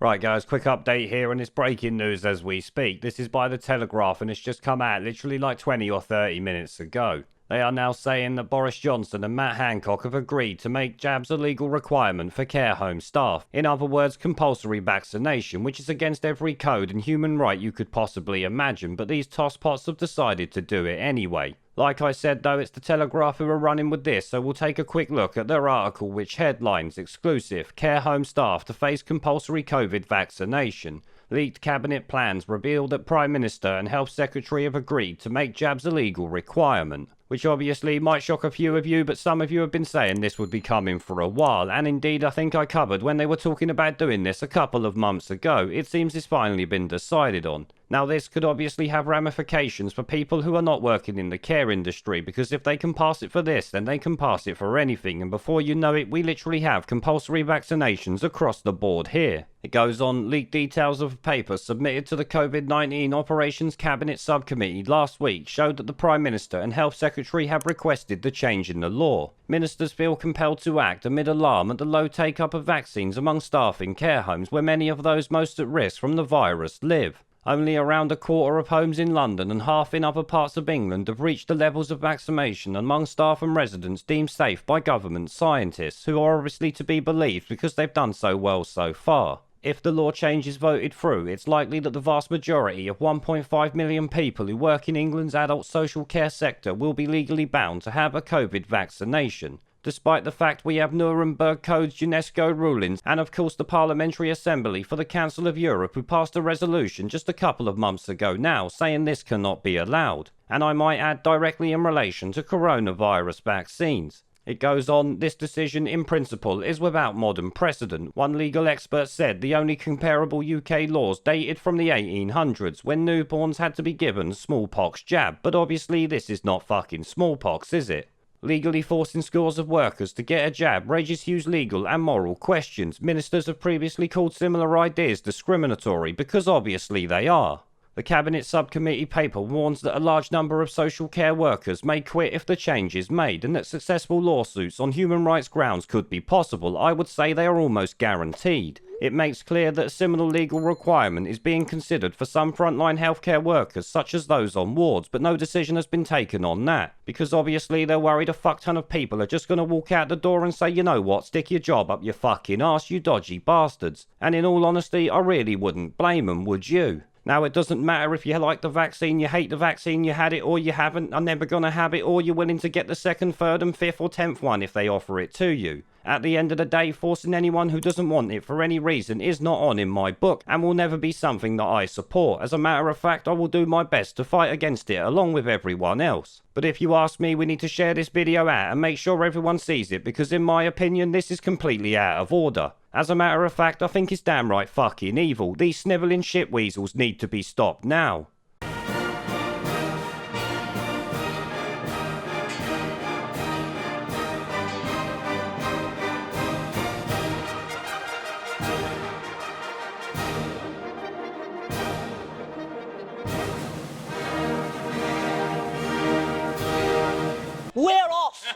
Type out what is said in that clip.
Right guys, quick update here, and it's breaking news as we speak. This is by the Telegraph and it's just come out literally like 20 or 30 minutes ago. They are now saying that Boris Johnson and Matt Hancock have agreed to make jabs a legal requirement for care home staff. In other words, compulsory vaccination, which is against every code and human right you could possibly imagine, but these tosspots have decided to do it anyway. Like I said though, it's the Telegraph who are running with this, so we'll take a quick look at their article, which headlines: exclusive, care home staff to face compulsory COVID vaccination. Leaked cabinet plans reveal that Prime Minister and Health Secretary have agreed to make jabs a legal requirement. Which obviously might shock a few of you, but some of you have been saying this would be coming for a while, and indeed I think I covered when they were talking about doing this a couple of months ago. It seems it's finally been decided on. Now this could obviously have ramifications for people who are not working in the care industry, because if they can pass it for this, then they can pass it for anything, and before you know it, we literally have compulsory vaccinations across the board here. It goes on, leaked details of a paper submitted to the COVID-19 Operations Cabinet Subcommittee last week showed that the Prime Minister and Health Secretary have requested the change in the law. Ministers feel compelled to act amid alarm at the low take-up of vaccines among staff in care homes where many of those most at risk from the virus live. Only around a quarter of homes in London and half in other parts of England have reached the levels of vaccination among staff and residents deemed safe by government scientists, who are obviously to be believed because they've done so well so far. If the law change is voted through, it's likely that the vast majority of 1.5 million people who work in England's adult social care sector will be legally bound to have a COVID vaccination. Despite the fact we have Nuremberg Codes, UNESCO rulings, and of course the Parliamentary Assembly for the Council of Europe who passed a resolution just a couple of months ago now saying this cannot be allowed. And I might add directly in relation to coronavirus vaccines. It goes on, this decision in principle is without modern precedent. One legal expert said the only comparable UK laws dated from the 1800s when newborns had to be given smallpox jab, but obviously this is not fucking smallpox, is it? Legally forcing scores of workers to get a jab raises huge legal and moral questions. Ministers have previously called similar ideas discriminatory because obviously they are. The Cabinet Subcommittee paper warns that a large number of social care workers may quit if the change is made, and that successful lawsuits on human rights grounds could be possible. I would say they are almost guaranteed. It makes clear that a similar legal requirement is being considered for some frontline healthcare workers, such as those on wards, but no decision has been taken on that. Because obviously they're worried a fuck ton of people are just going to walk out the door and say, you know what, stick your job up your fucking arse, you dodgy bastards. And in all honesty, I really wouldn't blame them, would you? Now, it doesn't matter if you like the vaccine, you hate the vaccine, you had it or you haven't, are never going to have it, or you're willing to get the second, third and fifth or 10th one if they offer it to you. At the end of the day, forcing anyone who doesn't want it for any reason is not on in my book and will never be something that I support. As a matter of fact, I will do my best to fight against it along with everyone else. But if you ask me, we need to share this video out and make sure everyone sees it, because in my opinion, this is completely out of order. As a matter of fact, I think it's damn right fucking evil. These snivelling shitweasels need to be stopped now.